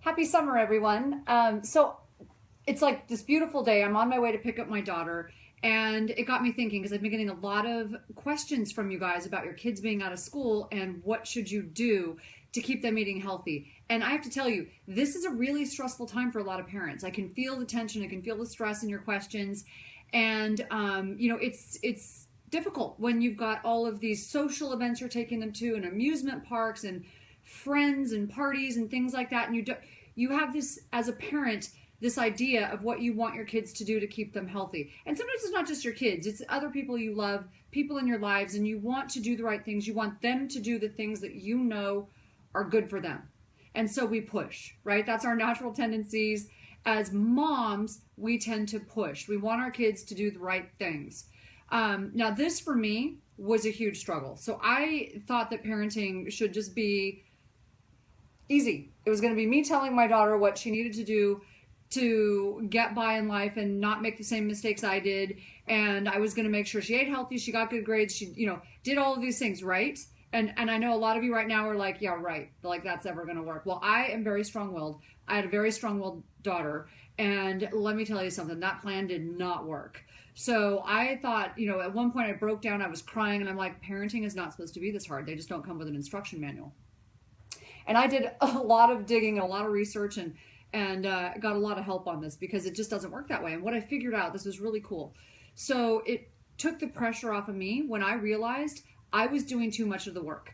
Happy summer, everyone. So it's like this beautiful day. I'm on my way to pick up my daughter, and it got me thinking because I've been getting a lot of questions from you guys about your kids being out of school and what should you do to keep them eating healthy. And I have to tell you, this is a really stressful time for a lot of parents. I can feel the tension, I can feel the stress in your questions, and it's difficult when you've got all of these social events you're taking them to, and amusement parks and friends and parties and things like that, and you have this as a parent, this idea of what you want your kids to do to keep them healthy. And sometimes it's not just your kids, it's other people you love, people in your lives, and you want to do the right things. You want them to do the things that you know are good for them. And so we push, right? That's our natural tendencies. As moms, we tend to push. We want our kids to do the right things. Now this for me was a huge struggle. So I thought that parenting should just be easy. It was going to be me telling my daughter what she needed to do to get by in life and not make the same mistakes I did. And I was going to make sure she ate healthy, she got good grades, she, did all of these things, right? And I know a lot of you right now are like, yeah, right. Like that's ever going to work. Well, I am very strong-willed. I had a very strong-willed daughter. And let me tell you something, that plan did not work. So I thought, at one point I broke down, I was crying, and I'm like, parenting is not supposed to be this hard. They just don't come with an instruction manual. And I did a lot of digging and a lot of research and got a lot of help on this because it just doesn't work that way. And what I figured out, this was really cool. So it took the pressure off of me when I realized I was doing too much of the work.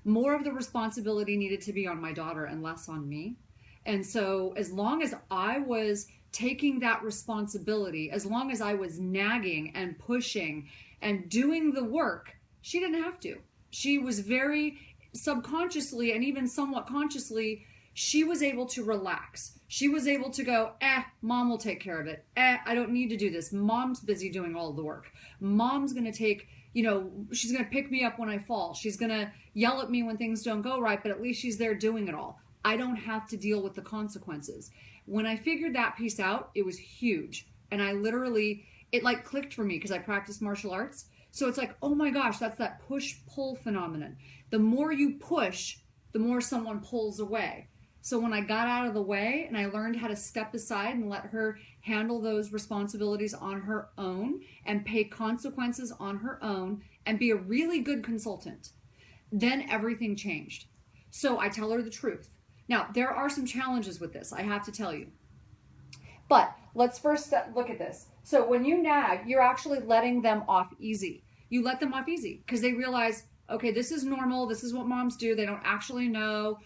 More of the responsibility needed to be on my daughter and less on me. And so as long as I was taking that responsibility, as long as I was nagging and pushing and doing the work, she didn't have to. She was very subconsciously and even somewhat consciously, she was able to relax. She was able to go, mom will take care of it. I don't need to do this. Mom's busy doing all of the work. Mom's going to take, she's going to pick me up when I fall. She's going to yell at me when things don't go right, but at least she's there doing it all. I don't have to deal with the consequences. When I figured that piece out, it was huge. And I literally, it like clicked for me because I practiced martial arts. So it's like, oh my gosh, that's that push-pull phenomenon. The more you push, the more someone pulls away. So when I got out of the way and I learned how to step aside and let her handle those responsibilities on her own and pay consequences on her own and be a really good consultant, then everything changed. So I tell her the truth. Now, there are some challenges with this, I have to tell you. But let's first look at this. So when you nag, you're actually letting them off easy. You let them off easy because they realize, okay, this is normal. This is what moms do. They don't actually know,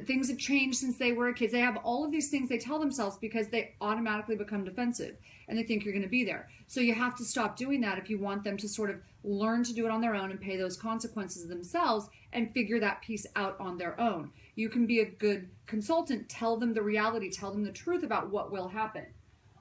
things have changed since they were kids. They have all of these things they tell themselves because they automatically become defensive and they think you're going to be there. So you have to stop doing that if you want them to sort of learn to do it on their own and pay those consequences themselves and figure that piece out on their own. You can be a good consultant, tell them the reality, tell them the truth about what will happen.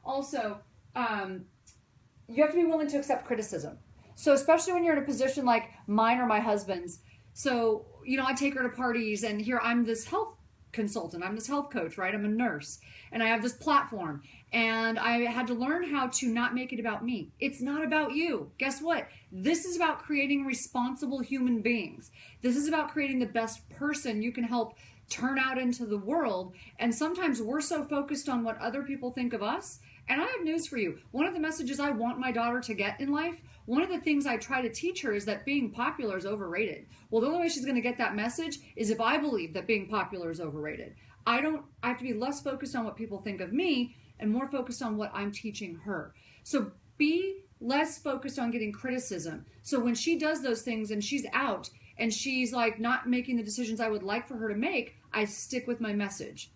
Also, you have to be willing to accept criticism. So especially when you're in a position like mine or my husband's. So, I take her to parties and here I'm this health consultant. I'm this health coach, right? I'm a nurse and I have this platform and I had to learn how to not make it about me. It's not about you. Guess what? This is about creating responsible human beings. This is about creating the best person you can help turn out into the world. And sometimes we're so focused on what other people think of us. And I have news for you. One of the messages I want my daughter to get in life, one of the things I try to teach her is that being popular is overrated. Well, the only way she's going to get that message is if I believe that being popular is overrated. I have to be less focused on what people think of me and more focused on what I'm teaching her. So be less focused on getting criticism. So when she does those things and she's out and she's like not making the decisions I would like for her to make, I stick with my message.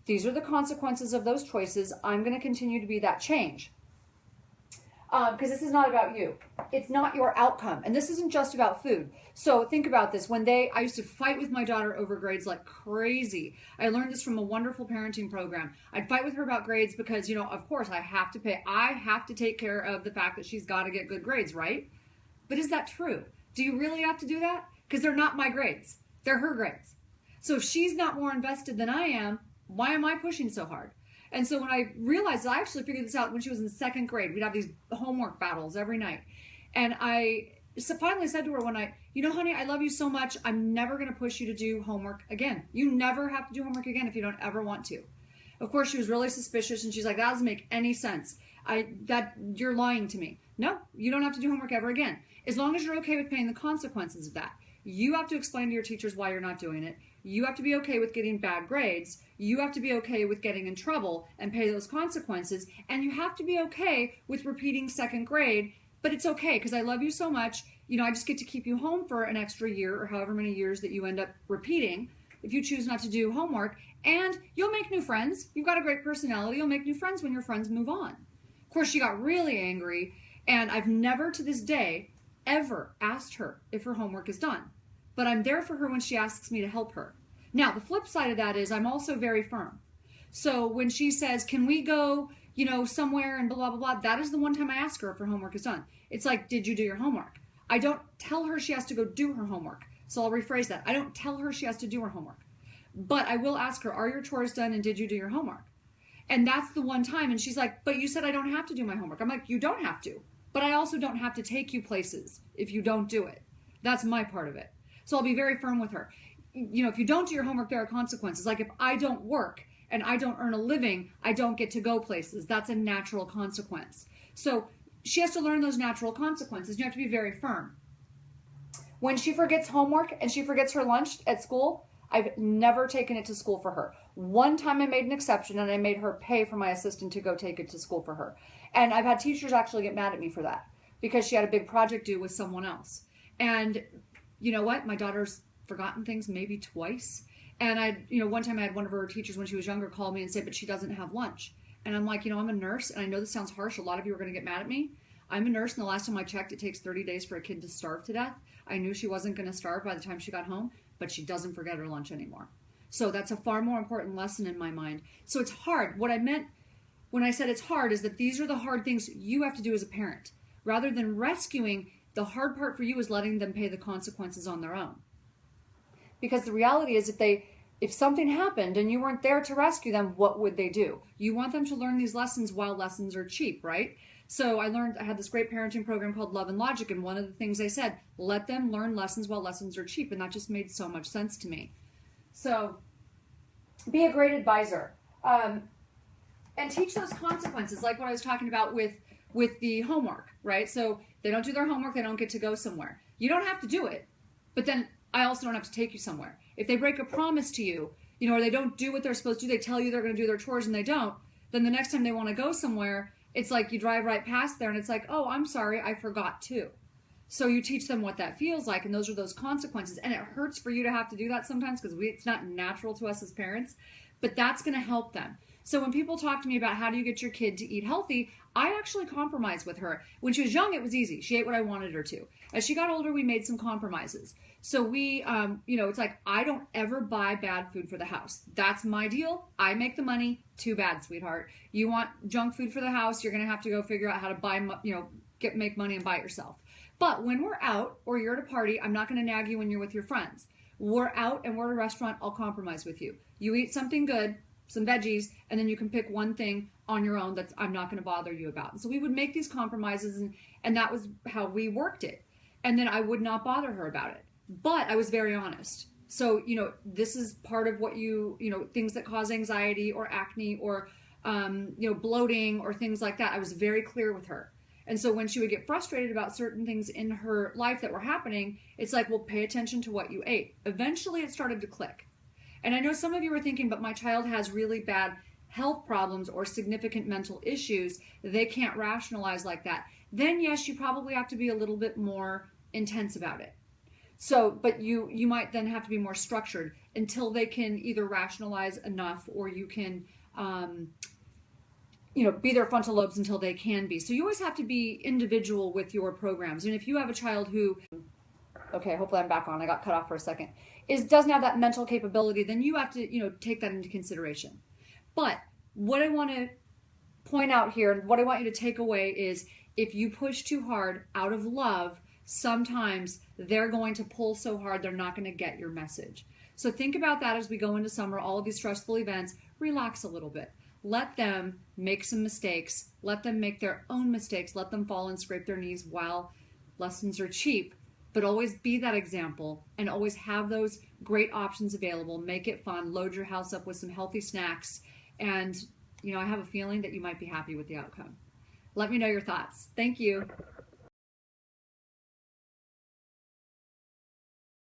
These are the consequences of those choices. I'm going to continue to be that change. Because this is not about you. It's not your outcome. And this isn't just about food. So think about this. I used to fight with my daughter over grades like crazy. I learned this from a wonderful parenting program. I'd fight with her about grades because, of course I have to take care of the fact that she's got to get good grades, right? But is that true? Do you really have to do that? Because they're not my grades. They're her grades. So if she's not more invested than I am, why am I pushing so hard? And so when I realized, I actually figured this out when she was in second grade. We'd have these homework battles every night. And I so finally said to her one night, you know, honey, I love you so much. I'm never going to push you to do homework again. You never have to do homework again if you don't ever want to. Of course, she was really suspicious, and she's like, that doesn't make any sense. You're lying to me. No, you don't have to do homework ever again. As long as you're okay with paying the consequences of that. You have to explain to your teachers why you're not doing it. You have to be okay with getting bad grades. You have to be okay with getting in trouble and pay those consequences. And you have to be okay with repeating second grade. But it's okay because I love you so much. You know, I just get to keep you home for an extra year or however many years that you end up repeating if you choose not to do homework. And you'll make new friends. You've got a great personality. You'll make new friends when your friends move on. Of course, she got really angry. And I've never to this day ever asked her if her homework is done. But I'm there for her when she asks me to help her. Now, the flip side of that is I'm also very firm. So when she says, can we go, you know, somewhere and blah, blah, blah, that is the one time I ask her if her homework is done. It's like, did you do your homework? I don't tell her she has to go do her homework. So I'll rephrase that. I don't tell her she has to do her homework. But I will ask her, are your chores done and did you do your homework? And that's the one time. And she's like, but you said I don't have to do my homework. I'm like, you don't have to. But I also don't have to take you places if you don't do it. That's my part of it. So I'll be very firm with her. You know, if you don't do your homework, there are consequences. Like if I don't work and I don't earn a living, I don't get to go places. That's a natural consequence. So she has to learn those natural consequences. You have to be very firm. When she forgets homework and she forgets her lunch at school, I've never taken it to school for her. One time I made an exception and I made her pay for my assistant to go take it to school for her. And I've had teachers actually get mad at me for that because she had a big project due with someone else. And you know what? My daughter's forgotten things maybe twice. And one time I had one of her teachers when she was younger call me and say, but she doesn't have lunch. And I'm like, I'm a nurse, and I know this sounds harsh. A lot of you are going to get mad at me. I'm a nurse, and the last time I checked, it takes 30 days for a kid to starve to death. I knew she wasn't going to starve by the time she got home, but she doesn't forget her lunch anymore. So that's a far more important lesson in my mind. So it's hard. What I meant when I said it's hard is that these are the hard things you have to do as a parent. Rather than rescuing, the hard part for you is letting them pay the consequences on their own. Because the reality is if something happened and you weren't there to rescue them, what would they do? You want them to learn these lessons while lessons are cheap, right? So I had this great parenting program called Love and Logic, and one of the things I said, let them learn lessons while lessons are cheap, and that just made so much sense to me. So be a great advisor. And teach those consequences, like what I was talking about with the homework, right? So they don't do their homework, they don't get to go somewhere. You don't have to do it, but then I also don't have to take you somewhere. If they break a promise to you, or they don't do what they're supposed to do, they tell you they're going to do their chores and they don't, then the next time they want to go somewhere, it's like you drive right past there and it's like, oh, I'm sorry, I forgot to. So you teach them what that feels like, and those are those consequences. And it hurts for you to have to do that sometimes because it's not natural to us as parents, but that's going to help them. So when people talk to me about how do you get your kid to eat healthy, I actually compromise with her. When she was young, it was easy. She ate what I wanted her to. As she got older, we made some compromises. So we, it's like, I don't ever buy bad food for the house. That's my deal. I make the money. Too bad, sweetheart. You want junk food for the house, you're going to have to go figure out how to buy, make money and buy it yourself. But when we're out or you're at a party, I'm not going to nag you when you're with your friends. We're out and we're at a restaurant, I'll compromise with you. You eat something good, some veggies, and then you can pick one thing on your own that I'm not going to bother you about. And so we would make these compromises, and that was how we worked it. And then I would not bother her about it. But I was very honest. So, this is part of what things that cause anxiety or acne or, bloating or things like that. I was very clear with her. And so when she would get frustrated about certain things in her life that were happening, it's like, well, pay attention to what you ate. Eventually it started to click. And I know some of you are thinking, but my child has really bad health problems or significant mental issues. They can't rationalize like that. Then yes, you probably have to be a little bit more intense about it. So, but you might then have to be more structured until they can either rationalize enough, or you can, be their frontal lobes until they can be. So you always have to be individual with your programs. And if you have a child who, okay, hopefully I'm back on, I got cut off for a second, doesn't have that mental capability, then you have to, take that into consideration. But what I want to point out here, and what I want you to take away is, if you push too hard out of love, sometimes they're going to pull so hard they're not going to get your message. So think about that as we go into summer, all of these stressful events. Relax a little bit. Let them make some mistakes. Let them make their own mistakes. Let them fall and scrape their knees while Lessons are cheap, but always be that example and always have those great options available. Make it fun. Load your house up with some healthy snacks. And, I have a feeling that you might be happy with the outcome. Let me know your thoughts. Thank you.